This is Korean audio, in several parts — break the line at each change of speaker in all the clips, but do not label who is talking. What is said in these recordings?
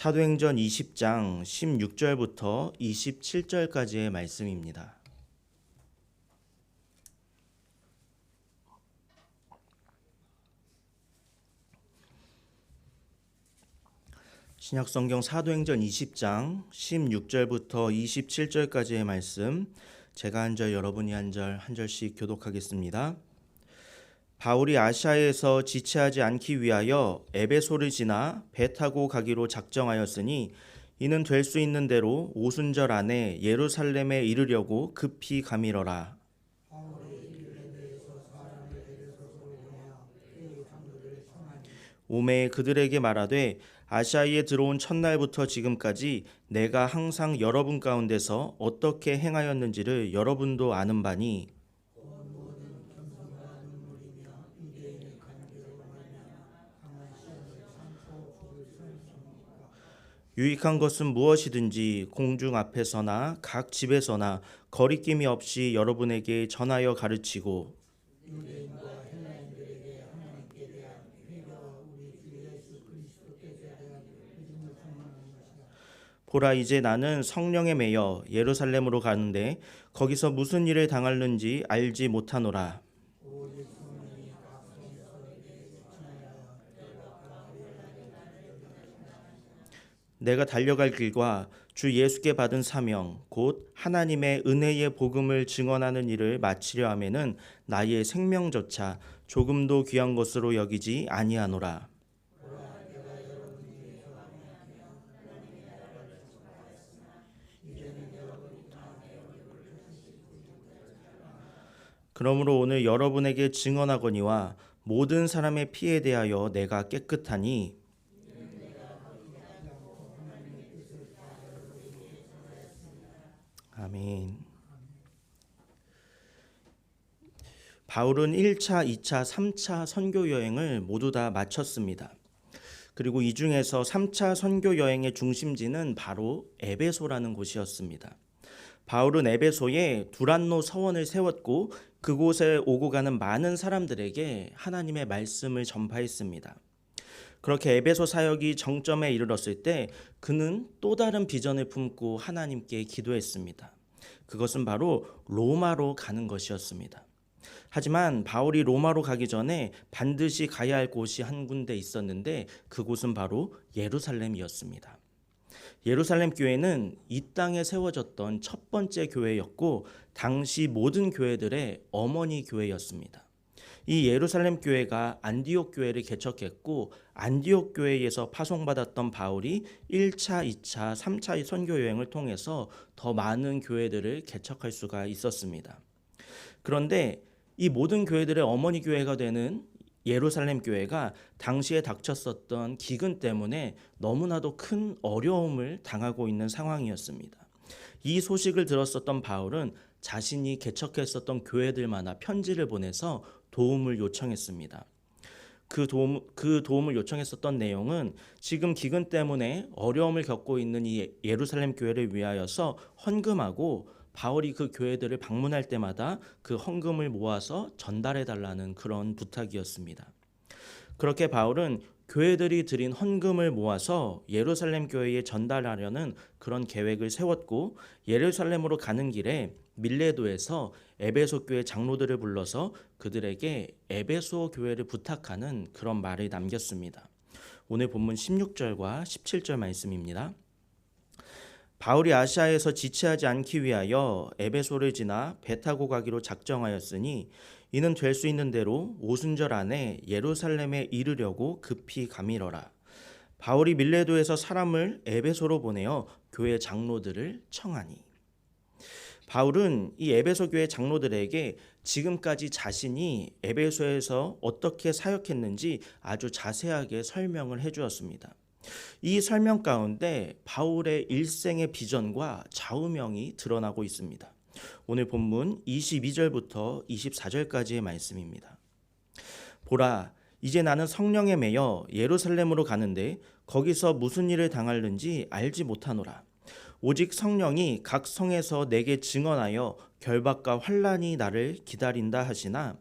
사도행전 20장 16절부터 27절까지의 말씀입니다. 신약성경 사도행전 20장 16절부터 27절까지의 말씀, 제가 한 절 여러분이 한 절씩 교독하겠습니다. 바울이 아시아에서 지체하지 않기 위하여 에베소를 지나 배 타고 가기로 작정하였으니 이는 될 수 있는 대로 오순절 안에 예루살렘에 이르려고 급히 가미러라. 오매 그들에게 말하되 아시아에 들어온 첫날부터 지금까지 내가 항상 여러분 가운데서 어떻게 행하였는지를 여러분도 아는 바니 유익한 것은 무엇이든지 공중 앞에서나 각 집에서나 거리낌이 없이 여러분에게 전하여 가르치고 보라 이제 나는 성령에 매여 예루살렘으로 가는데 거기서 무슨 일을 당할는지 알지 못하노라. 내가 달려갈 길과 주 예수께 받은 사명 곧 하나님의 은혜의 복음을 증언하는 일을 마치려 하면은 나의 생명조차 조금도 귀한 것으로 여기지 아니하노라. 그러므로 오늘 여러분에게 증언하거니와 모든 사람의 피에 대하여 내가 깨끗하니 아멘. 바울은 1차, 2차, 3차 선교 여행을 모두 다 마쳤습니다. 그리고 이 중에서 3차 선교 여행의 중심지는 바로 에베소라는 곳이었습니다. 바울은 에베소에 두란노 서원을 세웠고 그곳에 오고 가는 많은 사람들에게 하나님의 말씀을 전파했습니다. 그렇게 에베소 사역이 정점에 이르렀을 때 그는 또 다른 비전을 품고 하나님께 기도했습니다. 그것은 바로 로마로 가는 것이었습니다. 하지만 바울이 로마로 가기 전에 반드시 가야 할 곳이 한 군데 있었는데 그곳은 바로 예루살렘이었습니다. 예루살렘 교회는 이 땅에 세워졌던 첫 번째 교회였고 당시 모든 교회들의 어머니 교회였습니다. 이 예루살렘 교회가 안디옥 교회를 개척했고 안디옥 교회에서 파송받았던 바울이 1차, 2차, 3차 선교 여행을 통해서 더 많은 교회들을 개척할 수가 있었습니다. 그런데 이 모든 교회들의 어머니 교회가 되는 예루살렘 교회가 당시에 닥쳤었던 기근 때문에 너무나도 큰 어려움을 당하고 있는 상황이었습니다. 이 소식을 들었었던 바울은 자신이 개척했었던 교회들마다 편지를 보내서 도움을 요청했습니다. 그 도움을 요청했었던 내용은 지금 기근 때문에 어려움을 겪고 있는 이 예루살렘 교회를 위하여서 헌금하고 바울이 그 교회들을 방문할 때마다 그 헌금을 모아서 전달해 달라는 그런 부탁이었습니다. 그렇게 바울은 교회들이 드린 헌금을 모아서 예루살렘 교회에 전달하려는 그런 계획을 세웠고 예루살렘으로 가는 길에 밀레도에서 에베소 교회 장로들을 불러서 그들에게 에베소 교회를 부탁하는 그런 말을 남겼습니다. 오늘 본문 16절과 17절 말씀입니다. 바울이 아시아에서 지체하지 않기 위하여 에베소를 지나 배 타고 가기로 작정하였으니 이는 될 수 있는 대로 오순절 안에 예루살렘에 이르려고 급히 가미러라. 바울이 밀레도에서 사람을 에베소로 보내어 교회 장로들을 청하니. 바울은 이 에베소 교회 장로들에게 지금까지 자신이 에베소에서 어떻게 사역했는지 아주 자세하게 설명을 해주었습니다. 이 설명 가운데 바울의 일생의 비전과 좌우명이 드러나고 있습니다. 오늘 본문 22절부터 24절까지의 말씀입니다. 보라, 이제 나는 성령에 매여 예루살렘으로 가는데 거기서 무슨 일을 당할는지 알지 못하노라. 오직 성령이 각 성에서 내게 증언하여 결박과 환난이 나를 기다린다 하시나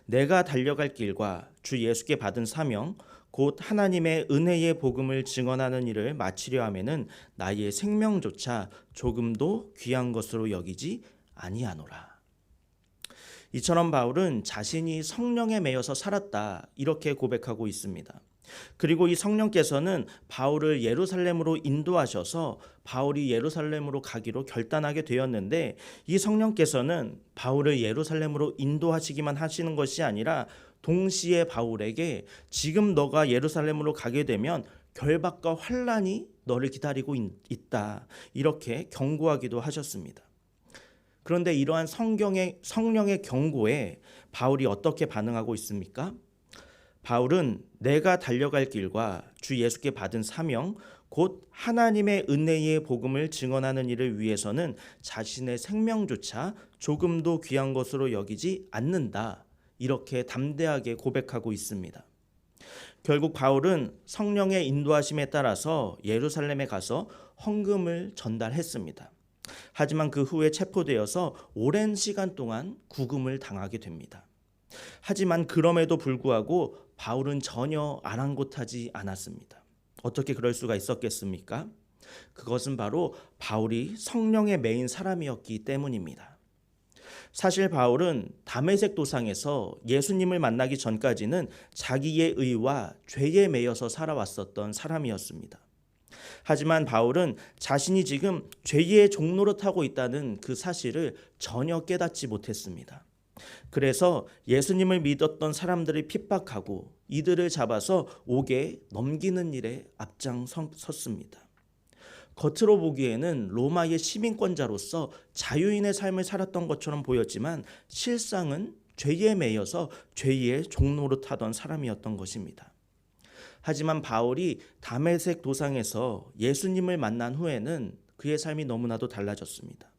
내가 달려갈 길과 주 예수께 받은 사명 곧 하나님의 은혜의 복음을 증언하는 일을 마치려 하면은 나의 생명조차 조금도 귀한 것으로 여기지 아니하노라. 이처럼 바울은 자신이 성령에 매여서 살았다 이렇게 고백하고 있습니다. 그리고 이 성령께서는 바울을 예루살렘으로 인도하셔서 바울이 예루살렘으로 가기로 결단하게 되었는데, 이 성령께서는 바울을 예루살렘으로 인도하시기만 하시는 것이 아니라 동시에 바울에게 지금 너가 예루살렘으로 가게 되면 결박과 환란이 너를 기다리고 있다 이렇게 경고하기도 하셨습니다. 그런데 이러한 성령의 경고에 바울이 어떻게 반응하고 있습니까? 바울은 내가 달려갈 길과 주 예수께 받은 사명, 곧 하나님의 은혜의 복음을 증언하는 일을 위해서는 자신의 생명조차 조금도 귀한 것으로 여기지 않는다 이렇게 담대하게 고백하고 있습니다. 결국 바울은 성령의 인도하심에 따라서 예루살렘에 가서 헌금을 전달했습니다. 하지만 그 후에 체포되어서 오랜 시간 동안 구금을 당하게 됩니다. 하지만 그럼에도 불구하고 바울은 전혀 아랑곳하지 않았습니다. 어떻게 그럴 수가 있었겠습니까? 그것은 바로 바울이 성령에 매인 사람이었기 때문입니다. 사실 바울은 다메섹 도상에서 예수님을 만나기 전까지는 자기의 의와 죄에 매여서 살아왔었던 사람이었습니다. 하지만 바울은 자신이 지금 죄의 종로를 타고 있다는 그 사실을 전혀 깨닫지 못했습니다. 그래서 예수님을 믿었던 사람들을 핍박하고 이들을 잡아서 옥에 넘기는 일에 앞장섰습니다. 겉으로 보기에는 로마의 시민권자로서 자유인의 삶을 살았던 것처럼 보였지만 실상은 죄에 매여서 죄의 종로로 타던 사람이었던 것입니다. 하지만 바울이 다메섹 도상에서 예수님을 만난 후에는 그의 삶이 너무나도 달라졌습니다.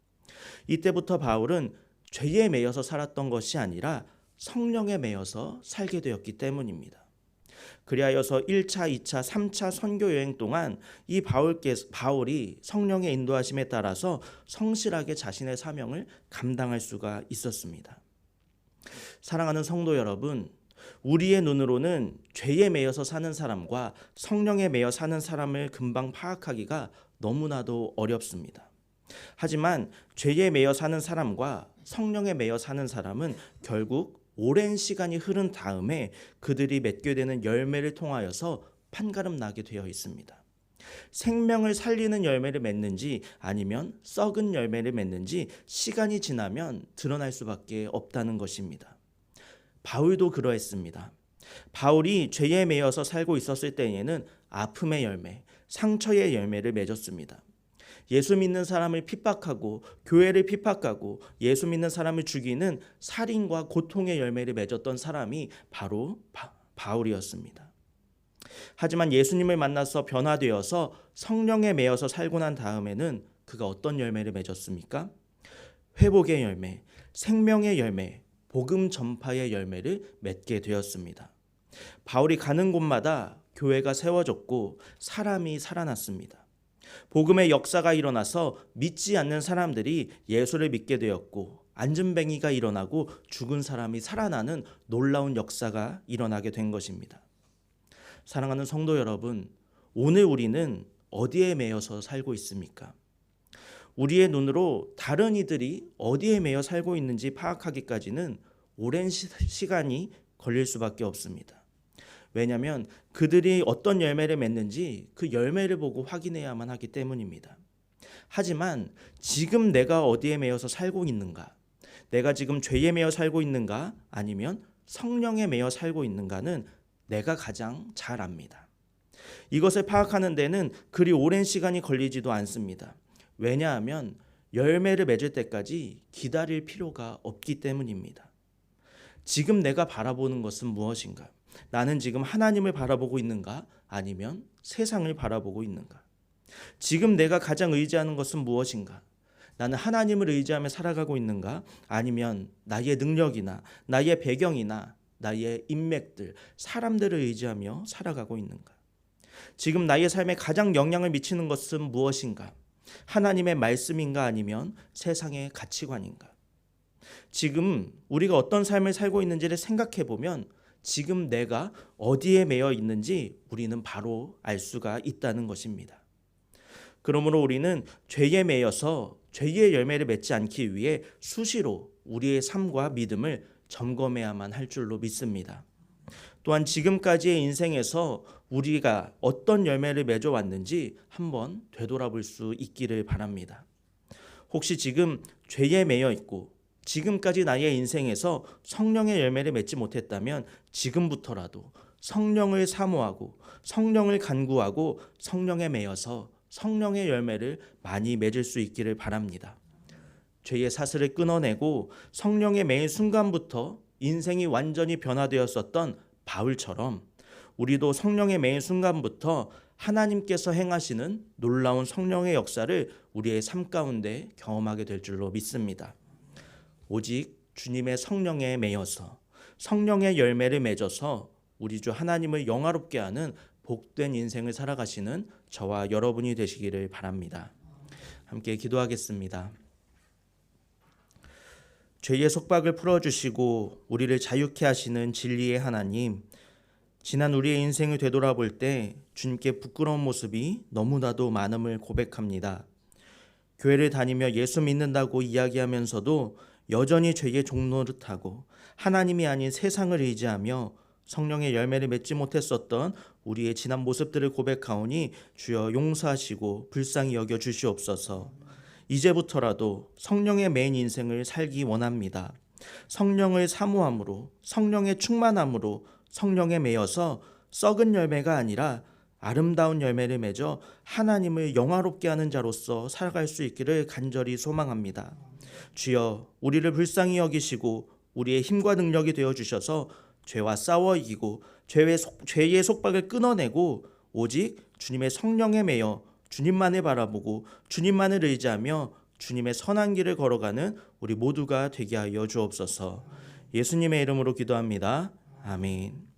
이때부터 바울은 죄에 매여서 살았던 것이 아니라 성령에 매여서 살게 되었기 때문입니다. 그리하여서 1차, 2차, 3차 선교 여행 동안 이 바울이 성령의 인도하심에 따라서 성실하게 자신의 사명을 감당할 수가 있었습니다. 사랑하는 성도 여러분, 우리의 눈으로는 죄에 매여서 사는 사람과 성령에 매여 사는 사람을 금방 파악하기가 너무나도 어렵습니다. 하지만 죄에 매여 사는 사람과 성령에 매여 사는 사람은 결국 오랜 시간이 흐른 다음에 그들이 맺게 되는 열매를 통하여서 판가름 나게 되어 있습니다. 생명을 살리는 열매를 맺는지 아니면 썩은 열매를 맺는지 시간이 지나면 드러날 수밖에 없다는 것입니다. 바울도 그러했습니다. 바울이 죄에 매여서 살고 있었을 때에는 아픔의 열매, 상처의 열매를 맺었습니다. 예수 믿는 사람을 핍박하고 교회를 핍박하고 예수 믿는 사람을 죽이는 살인과 고통의 열매를 맺었던 사람이 바로 바울이었습니다. 하지만 예수님을 만나서 변화되어서 성령에 매여서 살고 난 다음에는 그가 어떤 열매를 맺었습니까? 회복의 열매, 생명의 열매, 복음 전파의 열매를 맺게 되었습니다. 바울이 가는 곳마다 교회가 세워졌고 사람이 살아났습니다. 복음의 역사가 일어나서 믿지 않는 사람들이 예수를 믿게 되었고 안진뱅이가 일어나고 죽은 사람이 살아나는 놀라운 역사가 일어나게 된 것입니다. 사랑하는 성도 여러분, 오늘 우리는 어디에 매여서 살고 있습니까? 우리의 눈으로 다른 이들이 어디에 매여 살고 있는지 파악하기까지는 오랜 시간이 걸릴 수밖에 없습니다. 왜냐하면 그들이 어떤 열매를 맺는지 그 열매를 보고 확인해야만 하기 때문입니다. 하지만 지금 내가 어디에 매여서 살고 있는가? 내가 지금 죄에 매여 살고 있는가? 아니면 성령에 매여 살고 있는가는 내가 가장 잘 압니다. 이것을 파악하는 데는 그리 오랜 시간이 걸리지도 않습니다. 왜냐하면 열매를 맺을 때까지 기다릴 필요가 없기 때문입니다. 지금 내가 바라보는 것은 무엇인가? 나는 지금 하나님을 바라보고 있는가? 아니면 세상을 바라보고 있는가? 지금 내가 가장 의지하는 것은 무엇인가? 나는 하나님을 의지하며 살아가고 있는가? 아니면 나의 능력이나 나의 배경이나 나의 인맥들, 사람들을 의지하며 살아가고 있는가? 지금 나의 삶에 가장 영향을 미치는 것은 무엇인가? 하나님의 말씀인가? 아니면 세상의 가치관인가? 지금 우리가 어떤 삶을 살고 있는지를 생각해 보면 지금 내가 어디에 매여 있는지 우리는 바로 알 수가 있다는 것입니다. 그러므로 우리는 죄에 매여서 죄의 열매를 맺지 않기 위해 수시로 우리의 삶과 믿음을 점검해야만 할 줄로 믿습니다. 또한 지금까지의 인생에서 우리가 어떤 열매를 맺어왔는지 한번 되돌아볼 수 있기를 바랍니다. 혹시 지금 죄에 매여 있고 지금까지 나의 인생에서 성령의 열매를 맺지 못했다면 지금부터라도 성령을 사모하고 성령을 간구하고 성령에 매여서 성령의 열매를 많이 맺을 수 있기를 바랍니다. 죄의 사슬을 끊어내고 성령에 매인 순간부터 인생이 완전히 변화되었었던 바울처럼 우리도 성령에 매인 순간부터 하나님께서 행하시는 놀라운 성령의 역사를 우리의 삶 가운데 경험하게 될 줄로 믿습니다. 오직 주님의 성령에 매여서 성령의 열매를 맺어서 우리 주 하나님을 영화롭게 하는 복된 인생을 살아가시는 저와 여러분이 되시기를 바랍니다. 함께 기도하겠습니다. 죄의 속박을 풀어주시고 우리를 자유케 하시는 진리의 하나님, 지난 우리의 인생을 되돌아볼 때 주님께 부끄러운 모습이 너무나도 많음을 고백합니다. 교회를 다니며 예수 믿는다고 이야기하면서도 여전히 죄의 종노릇하고 하나님이 아닌 세상을 의지하며 성령의 열매를 맺지 못했었던 우리의 지난 모습들을 고백하오니 주여 용서하시고 불쌍히 여겨 주시옵소서. 이제부터라도 성령의 매인 인생을 살기 원합니다. 성령을 사모함으로 성령의 충만함으로 성령에 매여서 썩은 열매가 아니라 아름다운 열매를 맺어 하나님을 영화롭게 하는 자로서 살아갈 수 있기를 간절히 소망합니다. 주여 우리를 불쌍히 여기시고 우리의 힘과 능력이 되어주셔서 죄와 싸워 이기고 죄의 속박을 끊어내고 오직 주님의 성령에 매여 주님만을 바라보고 주님만을 의지하며 주님의 선한 길을 걸어가는 우리 모두가 되게 하여 주옵소서. 예수님의 이름으로 기도합니다. 아멘.